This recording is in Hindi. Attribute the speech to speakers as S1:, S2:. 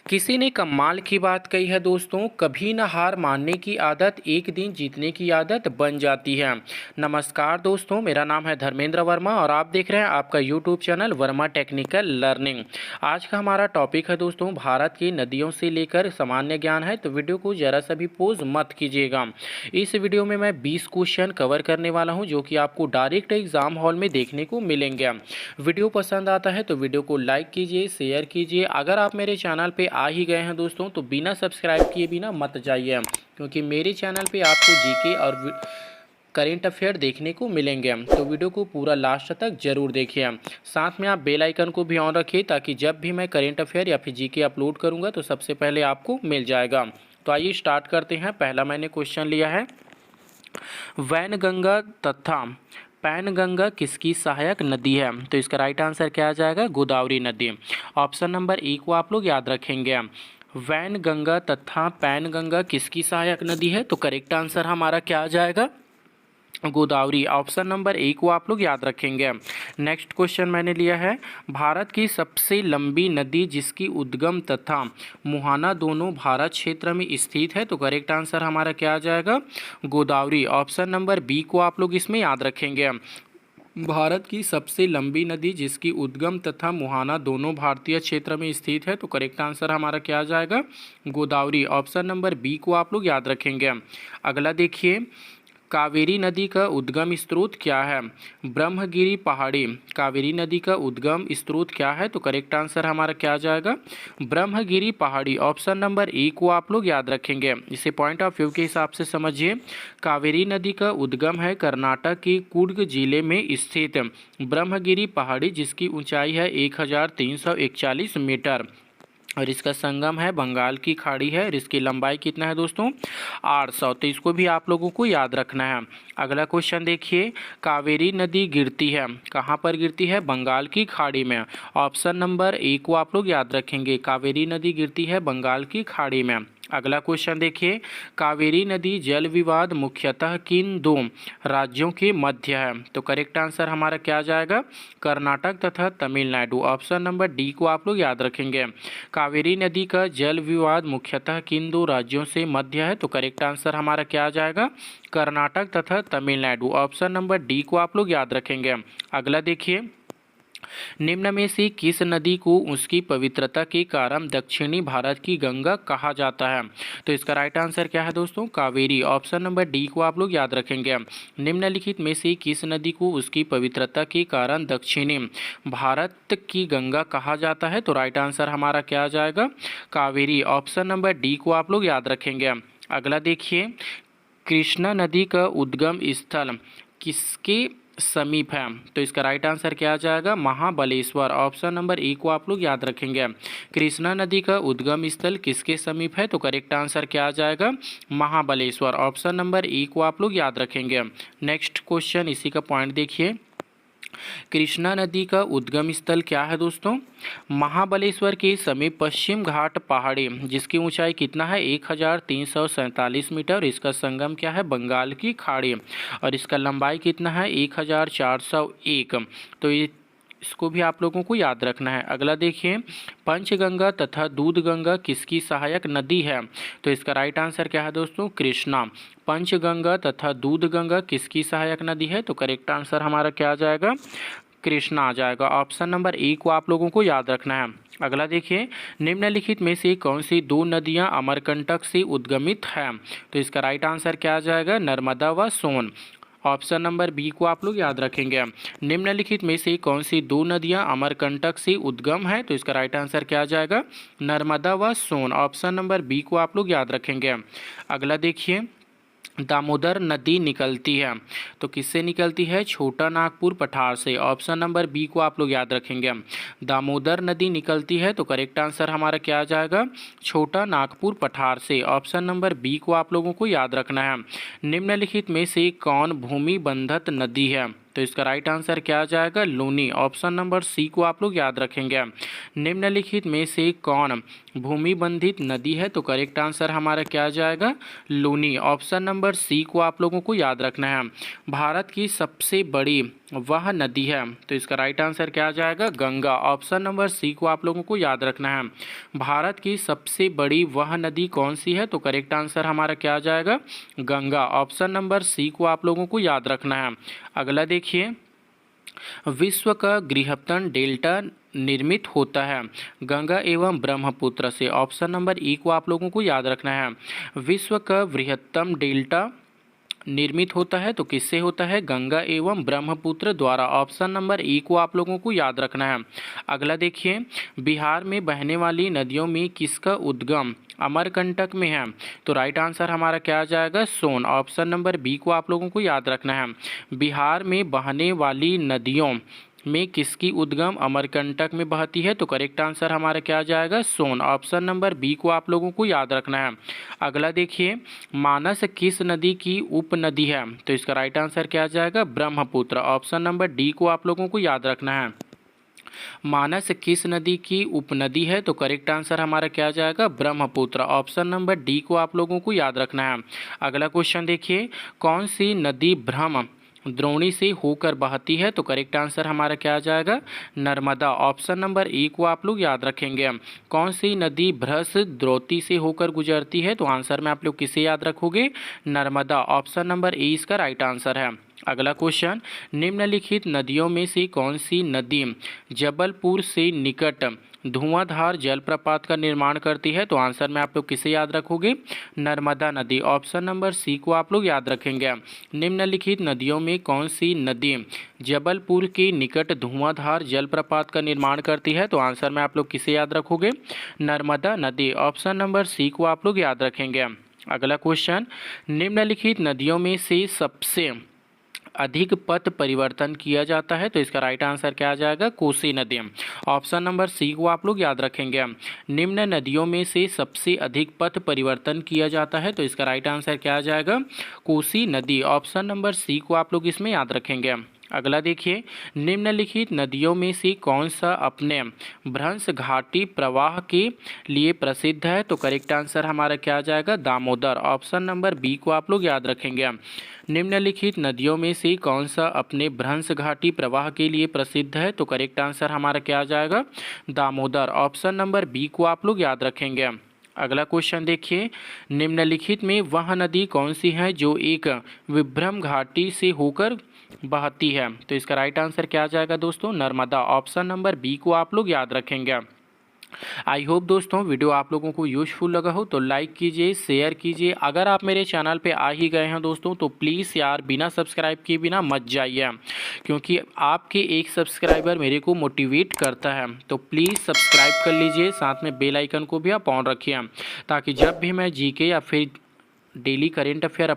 S1: किसी ने कमाल की बात कही है दोस्तों, कभी ना हार मानने की आदत एक दिन जीतने की आदत बन जाती है। नमस्कार दोस्तों, मेरा नाम है धर्मेंद्र वर्मा और आप देख रहे हैं आपका YouTube channel Verma technical learning. आज का हमारा टॉपिक है दोस्तों भारत की नदियों से लेकर सामान्य ज्ञान है, तो वीडियो को जरा सा भी पोज मत कीजिएगा। इस वीडियो में मैं 20 क्वेश्चन कवर करने वाला हूँ जो कि आपको डायरेक्ट एग्जाम हॉल में देखने को मिलेंगे। वीडियो पसंद आता है तो वीडियो को लाइक कीजिए, शेयर कीजिए। अगर आप मेरे चैनल पे आ ही गए हैं दोस्तों तो बिना सब्सक्राइब किए बिना मत जाइए, क्योंकि मेरे चैनल पे आपको जीके और करेंट अफेयर देखने को मिलेंगे। तो वीडियो को पूरा लास्ट तक जरूर देखिए। साथ में आप बेल आइकन को भी ऑन रखिए ताकि जब भी मैं करेंट अफेयर या फिर जीके अपलोड करूँगा तो सबसे पहले आपको मिल जाएगा। तो आइए स्टार्ट करते हैं। पहला मैंने क्वेश्चन लिया है, वैनगंगा तथा पैनगंगा किसकी सहायक नदी है? तो इसका राइट आंसर क्या आ जाएगा? गोदावरी नदी। ऑप्शन नंबर ए को आप लोग याद रखेंगे। वैनगंगा तथा पैनगंगा किसकी सहायक नदी है? तो करेक्ट आंसर हमारा क्या आ जाएगा? गोदावरी। ऑप्शन नंबर ए को आप लोग याद रखेंगे। नेक्स्ट क्वेश्चन मैंने लिया है, भारत की सबसे लंबी नदी जिसकी उद्गम तथा मुहाना दोनों भारत क्षेत्र में स्थित है, तो करेक्ट आंसर हमारा क्या आ जाएगा? गोदावरी। ऑप्शन नंबर बी को आप लोग इसमें याद रखेंगे। भारत की सबसे लंबी नदी जिसकी उद्गम तथा मुहाना दोनों भारतीय क्षेत्र में स्थित है, तो करेक्ट आंसर हमारा क्या आ जाएगा? गोदावरी। ऑप्शन नंबर बी को आप लोग याद रखेंगे। अगला देखिए, कावेरी नदी का उद्गम स्रोत क्या है? ब्रह्मगिरी पहाड़ी। कावेरी नदी का उद्गम स्रोत क्या है? तो करेक्ट आंसर हमारा क्या आ जाएगा? ब्रह्मगिरी पहाड़ी। ऑप्शन नंबर ए को आप लोग याद रखेंगे। इसे पॉइंट ऑफ व्यू के हिसाब से समझिए। कावेरी नदी का उद्गम है कर्नाटक के कुर्ग जिले में स्थित ब्रह्मगिरी पहाड़ी, जिसकी ऊंचाई है 1341 मीटर और इसका संगम है बंगाल की खाड़ी है और इसकी लंबाई कितना है दोस्तों? 800। तो इसको भी आप लोगों को याद रखना है। अगला क्वेश्चन देखिए, कावेरी नदी गिरती है कहाँ पर? गिरती है बंगाल की खाड़ी में। ऑप्शन नंबर ए को आप लोग याद रखेंगे। कावेरी नदी गिरती है बंगाल की खाड़ी में। अगला क्वेश्चन देखिए, कावेरी नदी जल विवाद मुख्यतः किन दो राज्यों के मध्य है? तो करेक्ट आंसर हमारा क्या आ जाएगा? कर्नाटक तथा तमिलनाडु। ऑप्शन नंबर डी को आप लोग याद रखेंगे। कावेरी नदी का जल विवाद मुख्यतः किन दो राज्यों से मध्य है? तो करेक्ट आंसर हमारा क्या आ जाएगा? कर्नाटक तथा तमिलनाडु। ऑप्शन नंबर डी को आप लोग याद रखेंगे। अगला देखिए, निम्न में से किस नदी को उसकी पवित्रता के कारण दक्षिणी भारत की गंगा कहा जाता है? तो इसका राइट आंसर क्या है दोस्तों? कावेरी। ऑप्शन नंबर डी को आप लोग याद रखेंगे। निम्नलिखित में से किस नदी को उसकी पवित्रता के कारण दक्षिणी भारत की गंगा कहा जाता है? तो राइट आंसर हमारा क्या आ जाएगा? कावेरी। ऑप्शन नंबर डी को आप लोग याद रखेंगे। अगला देखिए, कृष्णा नदी का उद्गम स्थल किसके समीप है? तो इसका राइट आंसर क्या आ जाएगा? महाबलेश्वर। ऑप्शन नंबर ए को आप लोग याद रखेंगे। कृष्णा नदी का उद्गम स्थल किसके समीप है? तो करेक्ट आंसर क्या आ जाएगा? महाबलेश्वर। ऑप्शन नंबर ए को आप लोग याद रखेंगे। नेक्स्ट क्वेश्चन, इसी का पॉइंट देखिए, कृष्णा नदी का उद्गम स्थल क्या है दोस्तों? महाबलेश्वर के समीप पश्चिम घाट पहाड़ी, जिसकी ऊंचाई कितना है? 1347 मीटर। इसका संगम क्या है? बंगाल की खाड़ी और इसका लंबाई कितना है? 1401। तो इसको भी आप लोगों को याद रखना है। अगला देखिए, पंचगंगा तथा दूधगंगा किसकी सहायक नदी है? तो इसका राइट आंसर क्या है दोस्तों? कृष्णा। पंचगंगा तथा दूधगंगा किसकी सहायक नदी है? तो करेक्ट आंसर हमारा क्या आ जाएगा? कृष्णा आ जाएगा। ऑप्शन नंबर ए को आप लोगों को याद रखना है। अगला देखिए, निम्नलिखित में से कौन सी दो नदियां अमरकंटक से उद्गमित हैं? तो इसका राइट आंसर क्या आ जाएगा? नर्मदा व सोन। ऑप्शन नंबर बी को आप लोग याद रखेंगे। निम्नलिखित में से कौन सी दो नदियां अमरकंटक से उद्गम है? तो इसका राइट आंसर क्या आ जाएगा? नर्मदा व सोन। ऑप्शन नंबर बी को आप लोग याद रखेंगे। अगला देखिए, दामोदर नदी निकलती है तो किससे निकलती है? छोटा नागपुर पठार से। ऑप्शन नंबर बी को आप लोग याद रखेंगे। दामोदर नदी निकलती है तो करेक्ट आंसर हमारा क्या आ जाएगा? छोटा नागपुर पठार से। ऑप्शन नंबर बी को आप लोगों को याद रखना है। निम्नलिखित में से कौन भूमि बंधत नदी है? तो इसका राइट आंसर क्या आ जाएगा? लूनी। ऑप्शन नंबर सी को आप लोग याद रखेंगे। निम्नलिखित में से कौन भूमि बंधित नदी है? तो करेक्ट आंसर हमारा क्या आ जाएगा? लूनी। ऑप्शन नंबर सी को आप लोगों को याद रखना है। भारत की सबसे बड़ी वह नदी है? तो इसका राइट आंसर क्या आ जाएगा? गंगा। ऑप्शन नंबर सी को आप लोगों को याद रखना है। भारत की सबसे बड़ी वह नदी कौन सी है? तो करेक्ट आंसर हमारा क्या आ जाएगा? गंगा। ऑप्शन नंबर सी को आप लोगों को याद रखना है। अगला देखिए, विश्व का बृहत्तम डेल्टा निर्मित होता है गंगा एवं ब्रह्मपुत्र से। ऑप्शन नंबर ई को आप लोगों को याद रखना है। विश्व का बृहत्तम डेल्टा निर्मित होता है तो किससे होता है? गंगा एवं ब्रह्मपुत्र द्वारा। ऑप्शन नंबर ई को आप लोगों को याद रखना है। अगला देखिए, बिहार में बहने वाली नदियों में किसका उद्गम अमरकंटक में है? तो राइट आंसर हमारा क्या आ जाएगा? सोन। ऑप्शन नंबर बी को आप लोगों को याद रखना है। बिहार में बहने वाली नदियों में किसकी उद्गम अमरकंटक में बहती है? तो करेक्ट आंसर हमारा क्या आ जाएगा? सोन। ऑप्शन नंबर बी को आप लोगों को याद रखना है। अगला देखिए, मानस किस नदी की उपनदी है? तो इसका राइट आंसर क्या आ जाएगा? ब्रह्मपुत्र। ऑप्शन नंबर डी को आप लोगों को याद रखना है। मानस किस नदी की उपनदी है? तो करेक्ट आंसर हमारा क्या आ जाएगा? ब्रह्मपुत्र। ऑप्शन नंबर डी को आप लोगों को याद रखना है। अगला क्वेश्चन देखिए, कौन सी नदी ब्रह्म द्रोणी से होकर बहती है? तो करेक्ट आंसर हमारा क्या आ जाएगा? नर्मदा। ऑप्शन नंबर ए को आप लोग याद रखेंगे। कौन सी नदी भ्रस द्रोती से होकर गुजरती है? तो आंसर में आप लोग किसे याद रखोगे? नर्मदा। ऑप्शन नंबर ए इसका राइट आंसर है। अगला क्वेश्चन, निम्नलिखित नदियों में से कौन सी नदी जबलपुर से निकट धुआंधार जलप्रपात का निर्माण करती है? तो आंसर में आप लोग किसे याद रखोगे? नर्मदा नदी। ऑप्शन नंबर सी को आप लोग याद रखेंगे। निम्नलिखित नदियों में कौन सी नदी जबलपुर के निकट धुआंधार जलप्रपात का निर्माण करती है? तो आंसर में आप लोग किसे याद रखोगे? नर्मदा नदी। ऑप्शन नंबर सी को आप लोग याद रखेंगे। अगला क्वेश्चन, निम्नलिखित नदियों में से सबसे अधिक पथ परिवर्तन किया जाता है? तो इसका राइट आंसर क्या आ जाएगा? कोसी नदी। ऑप्शन नंबर सी को आप लोग याद रखेंगे। निम्न नदियों में से सबसे अधिक पथ परिवर्तन किया जाता है? तो इसका राइट आंसर क्या आ जाएगा? कोसी नदी। ऑप्शन नंबर सी को आप लोग इसमें याद रखेंगे। अगला देखिए, निम्नलिखित नदियों में से कौन सा अपने भ्रंश घाटी प्रवाह के लिए प्रसिद्ध है? तो करेक्ट आंसर हमारा क्या आ जाएगा? दामोदर। ऑप्शन नंबर बी को आप लोग याद रखेंगे। निम्नलिखित नदियों में से कौन सा अपने भ्रंश घाटी प्रवाह के लिए प्रसिद्ध है? तो करेक्ट आंसर हमारा क्या आ जाएगा? दामोदर। ऑप्शन नंबर बी को आप लोग याद रखेंगे। अगला क्वेश्चन देखिए, निम्नलिखित में वह नदी कौन सी है जो एक विभ्रम घाटी से होकर बहती है? तो इसका राइट आंसर क्या आ जाएगा दोस्तों? नर्मदा। ऑप्शन नंबर बी को आप लोग याद रखेंगे। आई होप दोस्तों वीडियो आप लोगों को यूज़फुल लगा हो तो लाइक कीजिए, शेयर कीजिए। अगर आप मेरे चैनल पे आ ही गए हैं दोस्तों तो प्लीज़ यार बिना सब्सक्राइब किए बिना मत जाइए, क्योंकि आपके एक सब्सक्राइबर मेरे को मोटिवेट करता है। तो प्लीज़ सब्सक्राइब कर लीजिए, साथ में बेल आइकन को भी आप ऑन रखिए, ताकि जब भी मैं जीके या फिर डेली करेंट अफेयर